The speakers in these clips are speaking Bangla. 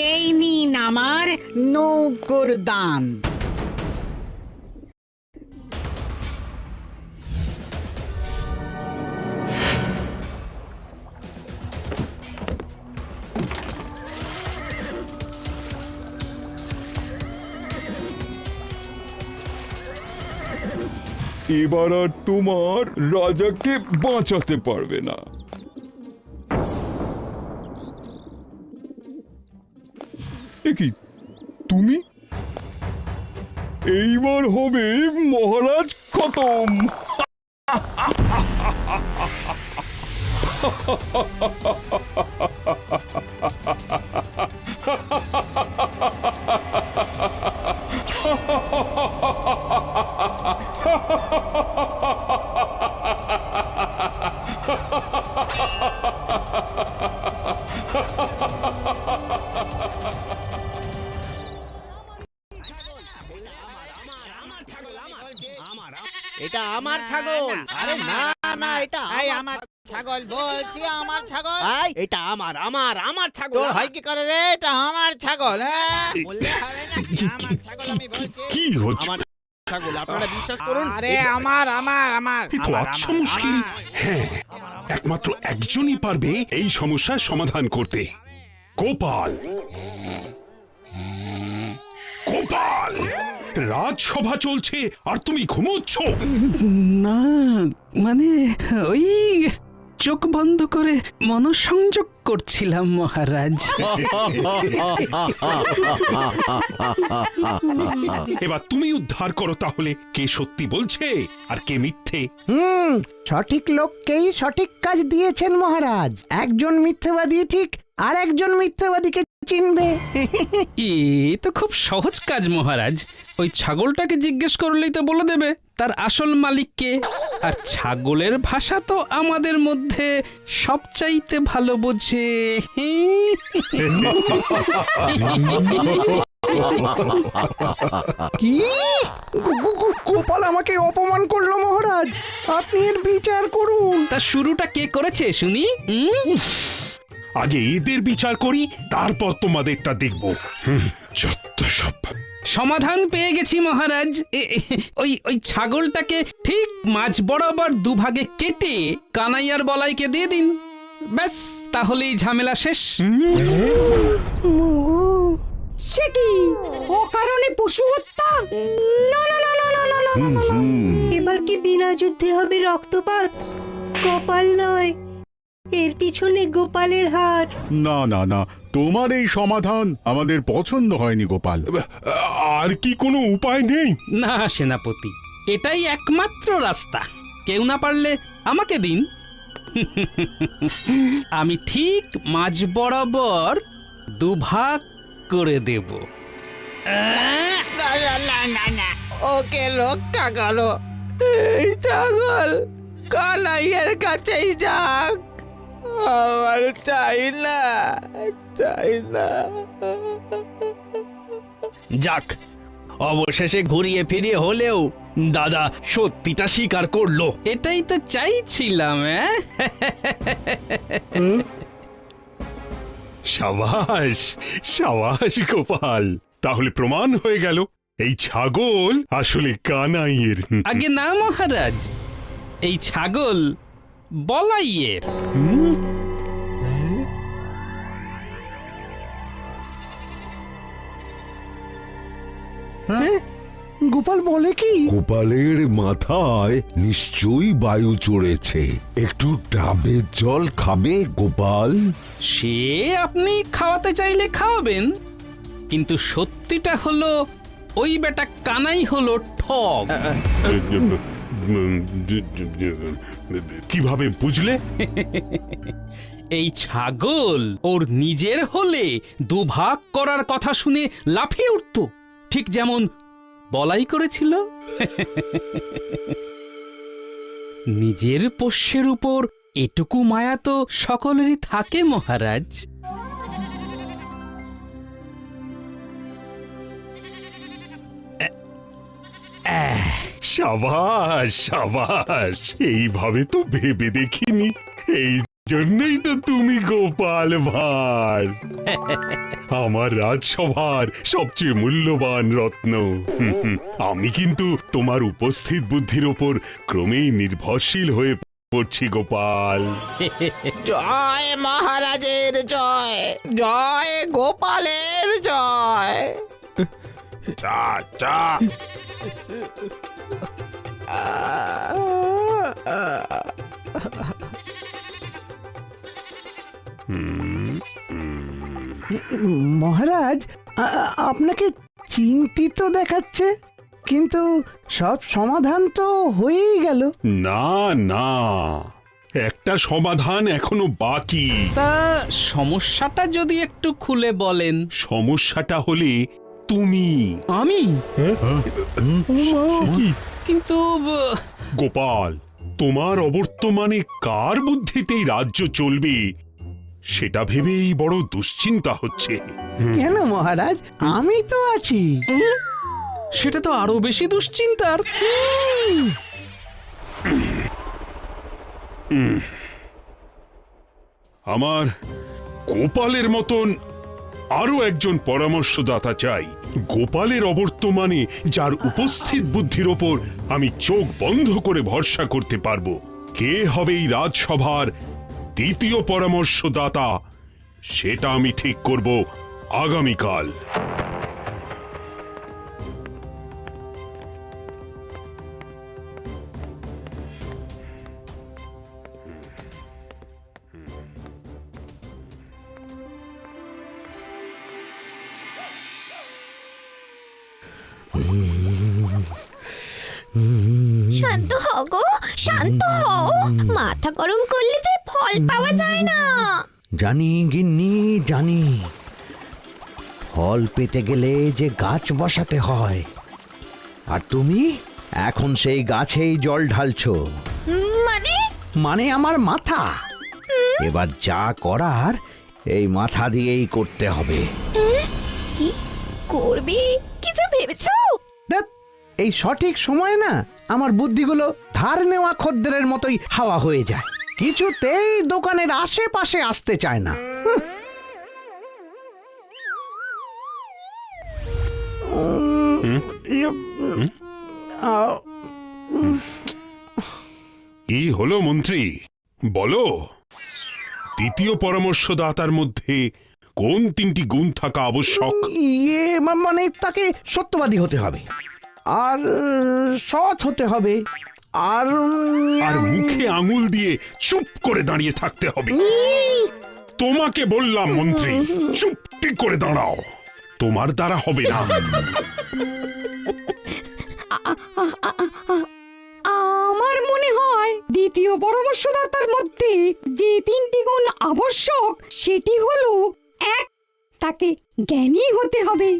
এই নিন আমার নৌকোর দান। এবার আর তোমার রাজাকে বাঁচাতে পারবে না। এ কি তুমি? এইবার হবে মহারাজ খতম। এটা আমার ছাগল। আরে না না, এটা আমার ছাগল বলছি, আমার ছাগল। এটা আমার আমার আমার ছাগল। তোর হয় কি করে রে? এটা আমার ছাগল। হ্যাঁ বললে হবে না, আমার ছাগল আমি বলছি। কি হচ্ছে? আমার ছাগল, আপনারা বিশ্বাস করুন। আরে আমার আমার আমার এ তো আচ্ছা মুশকিল। হ্যাঁ, একমাত্র একজনই পারবে এই সমস্যার সমাধান করতে। গোপাল। গোপাল, রাজসভা চলছে আর তুমি ঘুমোচ্ছ? না মানে ওই চোখ বন্ধ করে মনসংযোগ করছিলাম মহারাজ। এবার তুমি উদ্ধার করো তাহলে, কে সত্যি বলছে আর কে মিথ্যে। সঠিক লোককেই সঠিক কাজ দিয়েছেন মহারাজ। একজন মিথ্যাবাদী ঠিক আর একজন মিথ্যাবাদীকে চিনবে। এ তো খুব সহজ কাজ মহারাজ। ওই ছাগলটাকে জিজ্ঞেস করলেই তো বলে দেবে তার আসল মালিককে। আর ছাগলের ভাষা তো আমাদের মধ্যে সবচাইতে ভালো বোঝে। কি? গোপাল আমাকে অপমান করলো মহারাজ, আপনি এর বিচার করুন। তা শুরুটা কে করেছে শুনি? আগে এদের বিচার করি, তারপর তোমাদেরটা দেখব। যত সব। সমাধান পেয়ে গেছি মহারাজ। ওই ছাগলটাকে ঠিক মাঝ বরাবর দুভাগে কেটে কানাইয়ার বলাইকে দিয়ে দিন, ব্যাস তাহলেই ঝামেলা শেষ। সে কি অকারণে পশু হত্যা? না না না না না না না না। এবার কি বিনা যুদ্ধে হবে রক্তপাত? গোপাল নয়, এর পিছনে গোপালের হাত। না না না, তোমার এই সমাধান আমাদের পছন্দ হয়নি গোপাল। আর কি কোনো উপায় নেই? না সেনাপতি, এটাই একমাত্র রাস্তা। কেউ না পারলে আমাকে দিন। আমি ঠিক মাঝ বরাবর দুভাগ করে দেব। না না না না না, ওকে রক্ষা করো। এই ছাগল কানাইয়ের কাছেই যাক, আমার চাই না, চাই না। যাক, অবশেষে ঘুরিয়ে ফিরিয়ে হলেও দাদা সত্যিটা স্বীকার করলো। এটাই তো চাইছিলাম। সাবাস সাবাস গোপাল, তাহলে প্রমাণ হয়ে গেল এই ছাগল আসলে কানাইয়ের। আগে না মহারাজ, এই ছাগল বলাইয়ের। গোপাল বলে কি? গোপালের মাথায় নিশ্চয়ই বায়ু চড়েছে। একটু ডাবের জল খাবে গোপাল? সে আপনি খাওয়াতে চাইলে খাওয়াবেন, কিন্তু সত্যিটা হলো ওই বেটা কানাই হলো ঠগ। কিভাবে বুঝলে? এই ছাগল ওর নিজের হলে দুভাগ করার কথা শুনে লাফিয়ে উঠত, ঠিক যেমন বলাই করেছিল। নিজের পোষ্যের উপর এটুকু মায়া তো সকলেরই থাকে মহারাজ। সাবাস সাবাস, এইভাবে তো ভেবে দেখিনি। এই জন্যই তো তুমি গোপাল ভাঁড়, আমার রাজসভার সবচেয়ে মূল্যবান রত্ন। আমি কিন্তু তোমার উপস্থিত বুদ্ধির ওপর ক্রমেই নির্ভরশীল হয়ে পড়ছি গোপাল। জয় মহারাজের জয়, জয় গোপালের জয়। চা চা মহারাজ, আপনাকে চিন্তিত দেখাচ্ছে, কিন্তু সব সমাধান তো হয়েই গেল। না না, একটা সমাধান এখনো বাকি। তা সমস্যাটা যদি একটু খুলে বলেন। সমস্যাটা হলে তুমি। আমি? কিন্তু গোপাল, তোমার অবর্তমানে কার বুদ্ধিতেই রাজ্য চলবে সেটা ভেবেই বড় দুশ্চিন্তা হচ্ছে। কেন মহারাজ, আমি তো আছি। সেটা তো আরো বেশি দুশ্চিন্তার। আমার গোপালের মতন আরো একজন পরামর্শদাতা চাই। গোপালের অবর্তমানে যার উপস্থিত বুদ্ধির ওপর আমি চোখ বন্ধ করে ভরসা করতে পারবো। কে হবে এই রাজসভার দ্বিতীয় পরামর্শদাতা সেটা আমি ঠিক করব আগামীকাল। শান্ত হও গো, শান্ত হও। মাথা গরম করলে যে ফল পাওয়া যায় না। জানি গিন্নি, জানি। ফল পেতে গেলে যে গাছ বসাতে হয়, আর তুমি এখন সেই গাছেই জল ঢালছো। মানে? মানে আমার মাথা। এবার যা করার এই মাথা দিয়েই করতে হবে। কি করবে কিছু ভেবেছো? ধ্যাৎ, এই সঠিক সময় না আমার বুদ্ধিগুলো ধার নেওয়া খদ্দেরের মতোই হাওয়া হয়ে যায়, কিছুতেই দোকানের আশেপাশে আসতে চায় না। কি হলো মন্ত্রী, বলো। দ্বিতীয় পরামর্শদাতার মধ্যে কোন তিনটি গুণ থাকা আবশ্যক? মানে তাকে সত্যবাদী হতে হবে, আর সৎ হতে হবে, আর আর মুখে আঙুল দিয়ে চুপ করে দাঁড়িয়ে থাকতে হবে। তোমাকে বললাম মন্ত্রী, চুপটি করে দাঁড়াও, তোমার দ্বারা হবে না। আমার মনে হয় দ্বিতীয় পরামর্শদাতার মধ্যে যে তিনটি গুণ আবশ্যক সেটি হলো: 1, তাকে জ্ঞানী হতে হবে;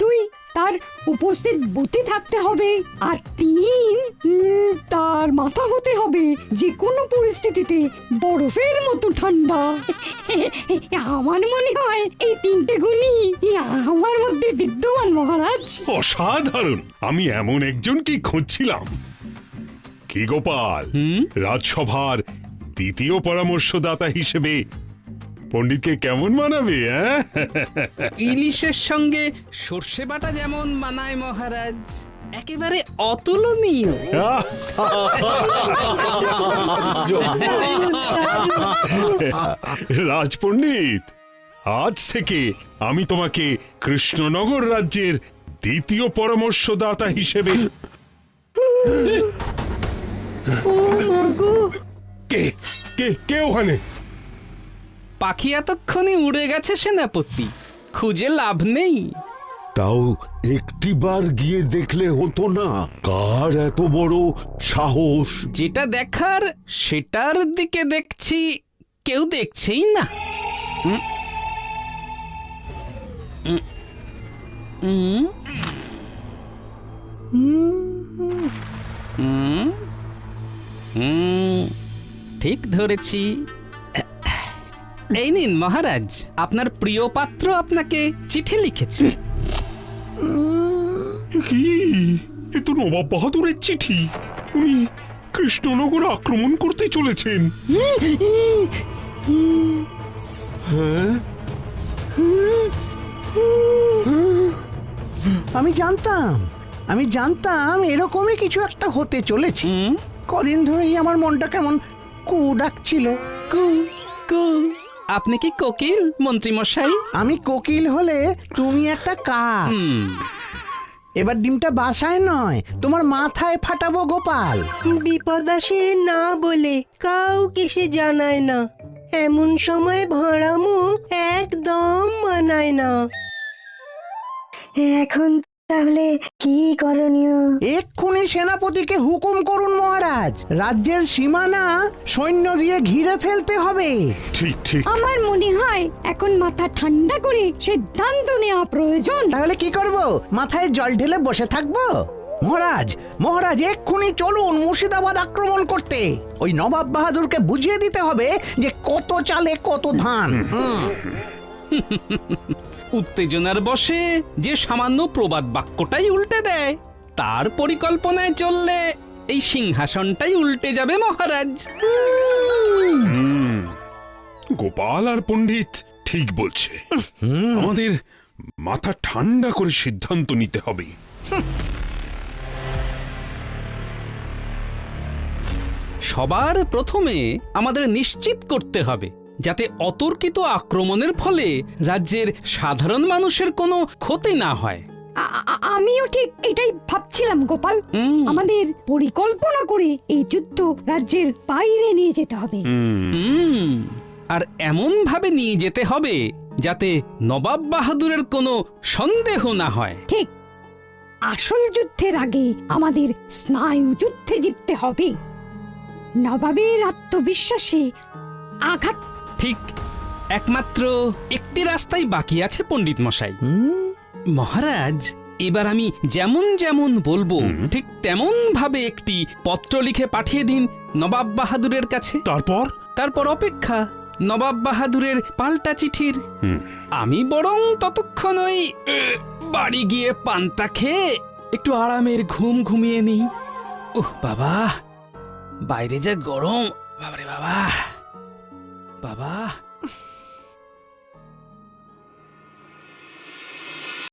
2, তার উপস্থিত বুদ্ধি থাকতে হবে; আর 3, তার মাথা হতে হবে যে কোনো পরিস্থিতিতে বরফের মতো ঠান্ডা। আমার মনে হয় এই তিনটে গুণই আমার মধ্যে বিদ্যমান মহারাজ। অসাধারণ, আমি এমন একজনকে খুঁজছিলাম। কি গোপাল, রাজসভার দ্বিতীয় পরামর্শদাতা হিসেবে পণ্ডিতকে কেমন মানাবে? ইলিশের সঙ্গে সর্ষে বাটা যেমন মানায় মহারাজ, একেবারে অতুলনীয়। রাজপণ্ডিত, আজ থেকে আমি তোমাকে কৃষ্ণনগর রাজ্যের দ্বিতীয় পরামর্শদাতা হিসেবে। কে কে কে ওখানে? পাখি এতক্ষণে উড়ে গেছে সেনাপতি, খুঁজে লাভ নেই। তাও একটিবার গিয়ে দেখলে হতো না? কার এত বড় সাহস? যেটা দেখার সেটার দিকে দেখছি, কেউ দেখছেই না। ঠিক ধরেছি। এই নিন মহারাজ, আপনার প্রিয় পাত্র আপনাকে চিঠি লিখেছে। কি, এ তো নবাব বাহাদুরের চিঠি। উনি কৃষ্ণনগর আক্রমণ করতে চলেছেন। আমি জানতাম এরকমই কিছু একটা হতে চলেছে। কদিন ধরেই আমার মনটা কেমন কু ডাকছিল। কু কু আপনি কি কোকিল মন্ত্রী মশাই? আমি কোকিল হলে তুমি একটা কাক। এবার ডিমটা বাসায় নয়, তোমার মাথায় ফাটাবো গোপাল। বিপদ আসে না বলে কাউকে সে জানায় না, এমন সময় ভাঁড়া মুখ একদম মানায় না। এখন তাহলে কি করণীয়? এক্ষুনি সেনাপতিকে হুকুম করুন মহারাজ, রাজ্যের সীমানা সৈন্য দিয়ে ঘিরে ফেলতে হবে। ঠিক ঠিক। আমার মনে হয় এখন মাথা ঠান্ডা করে সিদ্ধান্ত নেওয়া প্রয়োজন। তাহলে কি করব? মাথায় জল ঢেলে বসে থাকবো? মহারাজ মহারাজ এক্ষুনি চলুন মুর্শিদাবাদ আক্রমণ করতে। ওই নবাব বাহাদুরকে বুঝিয়ে দিতে হবে যে কত চালে কত ধান। উত্তেজনার বশে যে সামান্য প্রবাদ বাক্যটাই উল্টে দেয়, তার পরিকল্পনায় চললে এই সিংহাসনটাই উল্টে যাবে মহারাজ। গোপাল আর পণ্ডিত ঠিক বলছে। আমাদের মাথা ঠান্ডা করে সিদ্ধান্ত নিতে হবে। সবার প্রথমে আমাদের নিশ্চিত করতে হবে যাতে অতর্কিত আক্রমণের ফলে রাজ্যের সাধারণ মানুষের কোনো ক্ষতি না হয়। আমিও ঠিক এটাই ভাবছিলাম গোপাল। আমাদের পরিকল্পনা করে এই যুদ্ধ রাজ্যের বাইরে নিয়ে যেতে হবে। আর এমন ভাবে নিয়ে যেতে হবে যাতে নবাব বাহাদুরের কোনো সন্দেহ না হয়। ঠিক, আসল যুদ্ধের আগে আমাদের স্নায়ু যুদ্ধে জিততে হবে। নবাবের আত্মবিশ্বাসে আঘাত। ঠিক, একমাত্র একটি রাস্তাই বাকি আছে পণ্ডিত মশাই। মহারাজ, এবার আমি যেমন যেমন বলবো ঠিক তেমন ভাবে একটি পত্র লিখে পাঠিয়ে দিন নবাব বাহাদুরের কাছে। তারপর অপেক্ষা নবাব বাহাদুরের পাল্টা চিঠির। আমি বরং ততক্ষণ ওই বাড়ি গিয়ে পান্তা খেয়ে একটু আরামের ঘুম ঘুমিয়ে নিই। উহ বাবা, বাইরে যা গরম! বাবারে বাবা, বাবা।